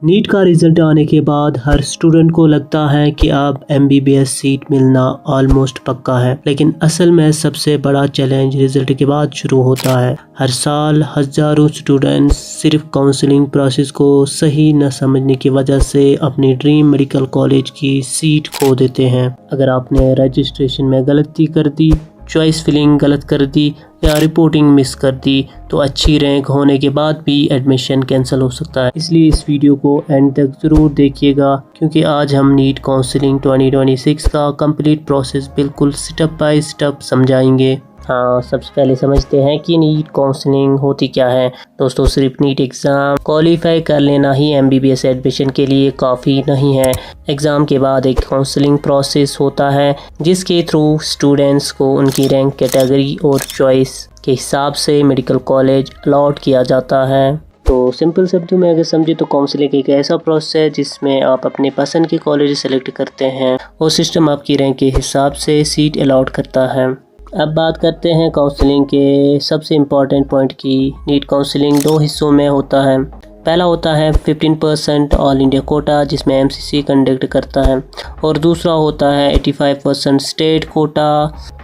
NEET का result आने के बाद हर स्टूडेंट को लगता है कि अब एमबीबीएस सीट मिलना ऑलमोस्ट पक्का है, लेकिन असल में सबसे बड़ा चैलेंज रिज़ल्ट के बाद शुरू होता है। हर साल हज़ारों स्टूडेंट्स सिर्फ काउंसलिंग प्रोसेस को सही न समझने की वजह से अपनी ड्रीम मेडिकल कॉलेज की सीट खो देते हैं। अगर आपने रजिस्ट्रेशन में गलती कर दी, चॉइस फिलिंग गलत कर दी या रिपोर्टिंग मिस कर दी तो अच्छी रैंक होने के बाद भी एडमिशन कैंसिल हो सकता है। इसलिए इस वीडियो को एंड तक ज़रूर देखिएगा, क्योंकि आज हम नीट काउंसलिंग 2026 का कंप्लीट प्रोसेस बिल्कुल स्टेप बाय स्टेप समझाएंगे। हाँ, सबसे पहले समझते हैं कि नीट काउंसलिंग होती क्या है। दोस्तों, सिर्फ नीट एग्ज़ाम क्वालिफाई कर लेना ही एमबीबीएस एडमिशन के लिए काफ़ी नहीं है। एग्ज़ाम के बाद एक काउंसलिंग प्रोसेस होता है जिसके थ्रू स्टूडेंट्स को उनकी रैंक, कैटेगरी और चॉइस के हिसाब से मेडिकल कॉलेज अलॉट किया जाता है। तो सिंपल शब्दों में अगर समझे तो काउंसलिंग एक ऐसा प्रोसेस है जिसमें आप अपने पसंद के कॉलेज सेलेक्ट करते हैं और सिस्टम आपकी रैंक के हिसाब से सीट अलॉट करता है। अब बात करते हैं काउंसलिंग के सबसे इम्पॉर्टेंट पॉइंट की। नीट काउंसलिंग दो हिस्सों में होता है। पहला होता है 15% ऑल इंडिया कोटा, जिसमें एमसीसी कंडक्ट करता है, और दूसरा होता है 85% स्टेट कोटा,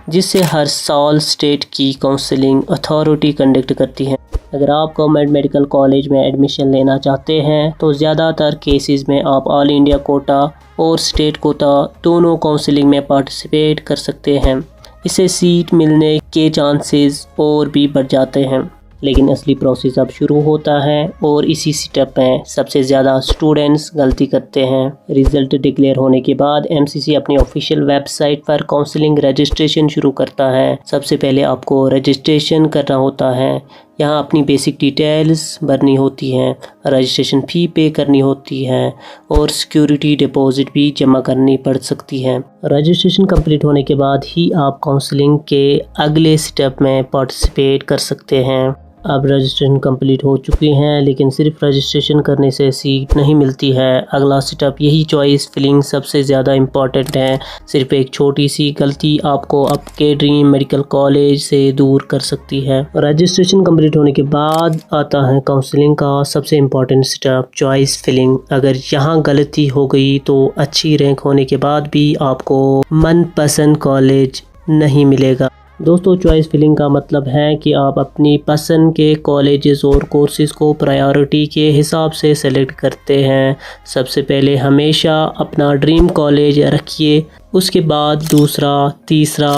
जिससे हर साल स्टेट की काउंसलिंग अथॉरिटी कंडक्ट करती है। अगर आप गवर्नमेंट मेडिकल कॉलेज में एडमिशन लेना चाहते हैं तो ज़्यादातर केसेस में आप ऑल इंडिया कोटा और स्टेट कोटा दोनों काउंसलिंग में पार्टिसिपेट कर सकते हैं। इससे सीट मिलने के चांसेस और भी बढ़ जाते हैं। लेकिन असली प्रोसेस अब शुरू होता है और इसी स्टेप में सबसे ज़्यादा स्टूडेंट्स गलती करते हैं। रिज़ल्ट डिक्लेयर होने के बाद एमसीसी अपनी ऑफिशियल वेबसाइट पर काउंसलिंग रजिस्ट्रेशन शुरू करता है। सबसे पहले आपको रजिस्ट्रेशन करना होता है। यहाँ अपनी बेसिक डिटेल्स भरनी होती हैं, रजिस्ट्रेशन फ़ी पे करनी होती है और सिक्योरिटी डिपॉजिट भी जमा करनी पड़ सकती है। रजिस्ट्रेशन कंप्लीट होने के बाद ही आप काउंसलिंग के अगले स्टेप में पार्टिसिपेट कर सकते हैं। अब रजिस्ट्रेशन कंप्लीट हो चुकी हैं, लेकिन सिर्फ रजिस्ट्रेशन करने से सीट नहीं मिलती है। अगला स्टेप यही चॉइस फिलिंग सबसे ज़्यादा इम्पॉर्टेंट है। सिर्फ एक छोटी सी गलती आपको आपके ड्रीम मेडिकल कॉलेज से दूर कर सकती है। रजिस्ट्रेशन कंप्लीट होने के बाद आता है काउंसलिंग का सबसे इम्पॉर्टेंट स्टेप, चॉइस फिलिंग। अगर यहाँ गलती हो गई तो अच्छी रैंक होने के बाद भी आपको मनपसंद कॉलेज नहीं मिलेगा। दोस्तों, चॉइस फिलिंग का मतलब है कि आप अपनी पसंद के कॉलेजेस और कोर्सेज़ को प्रायोरिटी के हिसाब से सेलेक्ट करते हैं। सबसे पहले हमेशा अपना ड्रीम कॉलेज रखिए, उसके बाद दूसरा, तीसरा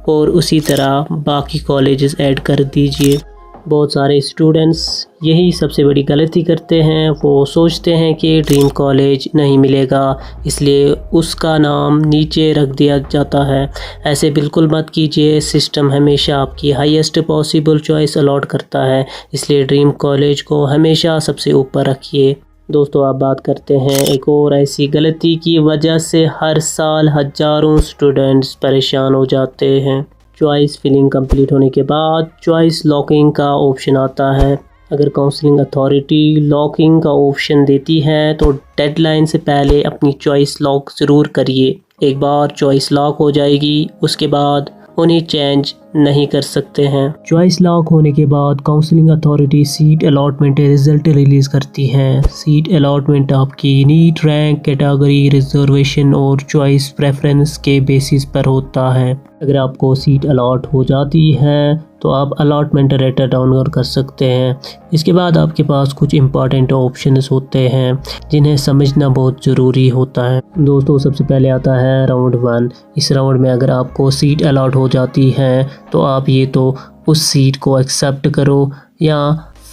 और उसी तरह बाकी कॉलेजेस ऐड कर दीजिए। बहुत सारे स्टूडेंट्स यही सबसे बड़ी गलती करते हैं। वो सोचते हैं कि ड्रीम कॉलेज नहीं मिलेगा, इसलिए उसका नाम नीचे रख दिया जाता है। ऐसे बिल्कुल मत कीजिए। सिस्टम हमेशा आपकी हाईएस्ट पॉसिबल चॉइस अलॉट करता है, इसलिए ड्रीम कॉलेज को हमेशा सबसे ऊपर रखिए। दोस्तों, आप बात करते हैं एक और ऐसी गलती की वजह से हर साल हज़ारों स्टूडेंट्स परेशान हो जाते हैं। चॉइस फिलिंग कंप्लीट होने के बाद चॉइस लॉकिंग का ऑप्शन आता है। अगर काउंसलिंग अथॉरिटी लॉकिंग का ऑप्शन देती है तो डेडलाइन से पहले अपनी चॉइस लॉक ज़रूर करिए। एक बार चॉइस लॉक हो जाएगी, उसके बाद उन्हें चेंज नहीं कर सकते हैं। चॉइस लॉक होने के बाद counselling authority seat allotment result release करती है। सीट अलॉटमेंट आपकी नीट रैंक, कैटेगरी, रिजर्वेशन और चॉइस प्रेफरेंस के बेसिस पर होता है। अगर आपको सीट अलॉट हो जाती है तो आप अलॉटमेंट लेटर डाउनलोड कर सकते हैं। इसके बाद आपके पास कुछ इंपॉर्टेंट ऑप्शंस होते हैं जिन्हें समझना बहुत ज़रूरी होता है। दोस्तों, सबसे पहले आता है राउंड 1। इस राउंड में अगर आपको सीट अलॉट हो जाती है तो आप ये तो उस सीट को एक्सेप्ट करो या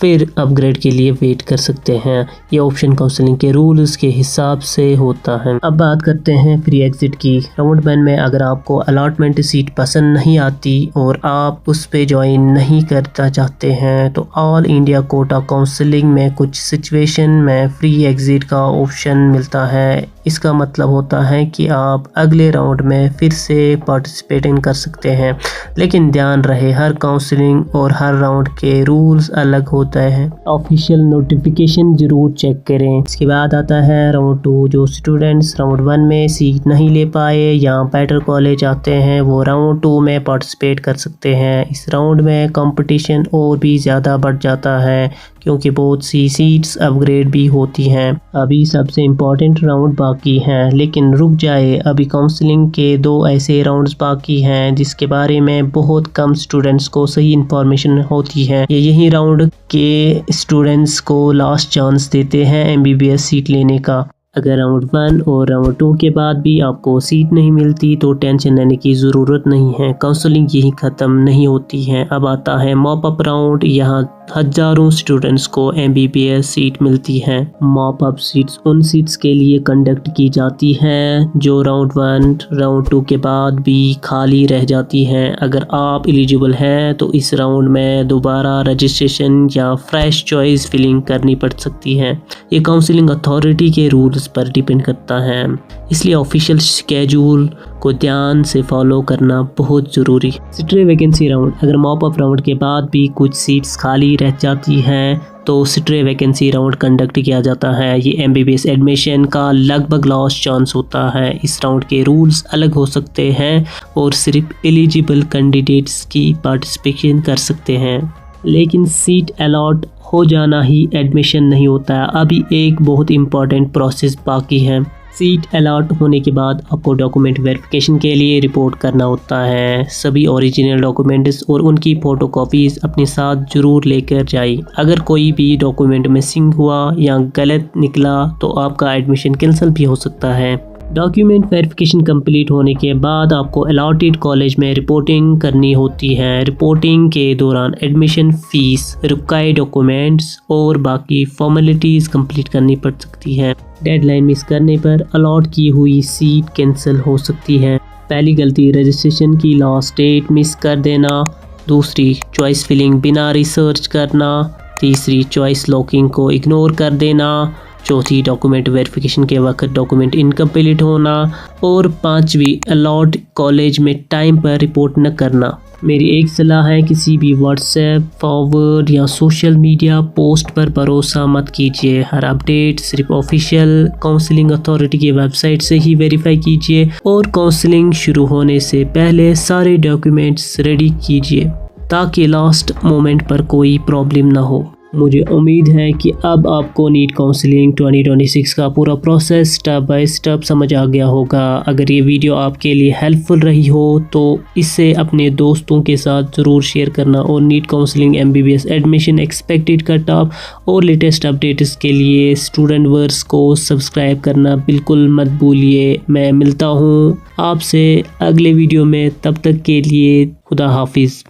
फिर अपग्रेड के लिए वेट कर सकते हैं। ये ऑप्शन काउंसलिंग के रूल्स के हिसाब से होता है। अब बात करते हैं फ्री एग्जिट की। राउंड 1 में अगर आपको अलॉटमेंट सीट पसंद नहीं आती और आप उस पे ज्वाइन नहीं करना चाहते हैं तो ऑल इंडिया कोटा काउंसलिंग में कुछ सिचुएशन में फ्री एग्जिट का ऑप्शन मिलता है। इसका मतलब होता है कि आप अगले राउंड में फिर से पार्टिसिपेटिंग कर सकते हैं, लेकिन ध्यान रहे हर काउंसलिंग और हर राउंड के रूल्स अलग होते हैं। ऑफिशियल नोटिफिकेशन जरूर चेक करें। इसके बाद आता है राउंड 2। जो स्टूडेंट्स राउंड 1 में सीट नहीं ले पाए या बेटर कॉलेज आते हैं वो राउंड 2 में पार्टिसिपेट कर सकते हैं। इस राउंड में कंपटीशन और भी ज़्यादा बढ़ जाता है क्योंकि बहुत सी सीट्स अपग्रेड भी होती हैं। अभी सबसे इम्पोर्टेंट राउंड बाकी हैं, लेकिन रुक जाए, अभी काउंसलिंग के 2 ऐसे राउंड्स बाकी हैं जिसके बारे में बहुत कम स्टूडेंट्स को सही इन्फॉर्मेशन होती है। यही राउंड के स्टूडेंट्स को लास्ट चांस देते हैं MBBS सीट लेने का। अगर राउंड 1 और राउंड 2 के बाद भी आपको सीट नहीं मिलती तो टेंशन लेने की ज़रूरत नहीं है, काउंसलिंग यही ख़त्म नहीं होती है। अब आता है मॉप अप राउंड। यहाँ हज़ारों स्टूडेंट्स को MBBS सीट मिलती है। मॉप अप सीट्स उन सीट्स के लिए कंडक्ट की जाती हैं जो राउंड 1 राउंड 2 के बाद भी खाली रह जाती हैं। अगर आप एलिजिबल हैं तो इस राउंड में दोबारा रजिस्ट्रेशन या फ्रेश चॉइस फिलिंग करनी पड़ सकती है। ये काउंसलिंग अथॉरिटी के रूल्स पर डिपेंड करता है, इसलिए ऑफिशियल स्केड्यूल को ध्यान से फॉलो करना बहुत ज़रूरी है। Stray vacancy round. अगर मॉप अप राउंड के बाद भी कुछ सीट्स खाली रह जाती हैं तो स्ट्रे वैकेंसी राउंड कंडक्ट किया जाता है। ये MBBS एडमिशन का लगभग लास्ट चांस होता है। इस राउंड के रूल्स अलग हो सकते हैं और सिर्फ एलिजिबल कैंडिडेट्स की पार्टिसिपेशन कर सकते हैं, लेकिन सीट अलॉट हो जाना ही एडमिशन नहीं होता है। अभी एक बहुत इम्पॉर्टेंट प्रोसेस बाकी है। सीट अलॉट होने के बाद आपको डॉक्यूमेंट वेरिफिकेशन के लिए रिपोर्ट करना होता है। सभी ओरिजिनल डॉक्यूमेंट्स और उनकी फ़ोटोकॉपीज़ अपने साथ ज़रूर लेकर जाइए। अगर कोई भी डॉक्यूमेंट मिसिंग हुआ या गलत निकला तो आपका एडमिशन कैंसिल भी हो सकता है। डॉक्यूमेंट वेरिफिकेशन कंप्लीट होने के बाद आपको अलॉटेड कॉलेज में रिपोर्टिंग करनी होती है। रिपोर्टिंग के दौरान एडमिशन फ़ीस, रिक्वायर्ड डॉक्यूमेंट्स और बाकी फॉर्मेलिटीज़ कंप्लीट करनी पड़ सकती है। डेडलाइन मिस करने पर अलॉट की हुई सीट कैंसिल हो सकती है। पहली गलती, रजिस्ट्रेशन की लास्ट डेट मिस कर देना। दूसरी, चॉइस फिलिंग बिना रिसर्च करना। तीसरी, चॉइस लॉकिंग को इग्नोर कर देना। चौथी, डॉक्यूमेंट वेरिफिकेशन के वक्त डॉक्यूमेंट इनकम्प्लीट होना। और पांचवी, अलॉट कॉलेज में टाइम पर रिपोर्ट न करना। मेरी एक सलाह है, किसी भी व्हाट्सएप फॉरवर्ड या सोशल मीडिया पोस्ट पर भरोसा मत कीजिए। हर अपडेट सिर्फ ऑफिशियल काउंसलिंग अथॉरिटी की वेबसाइट से ही वेरीफाई कीजिए और काउंसलिंग शुरू होने से पहले सारे डॉक्यूमेंट्स रेडी कीजिए ताकि लास्ट मोमेंट पर कोई प्रॉब्लम ना हो। मुझे उम्मीद है कि अब आपको नीट काउंसलिंग 2026 का पूरा प्रोसेस स्टेप बाय स्टेप समझ आ गया होगा। अगर ये वीडियो आपके लिए हेल्पफुल रही हो तो इसे अपने दोस्तों के साथ ज़रूर शेयर करना और NEET counselling MBBS admission expected cut off और लेटेस्ट अपडेट्स के लिए स्टूडेंट वर्स को सब्सक्राइब करना बिल्कुल मत भूलिए। मैं मिलता हूँ आपसे अगले वीडियो में, तब तक के लिए खुदा हाफिज़।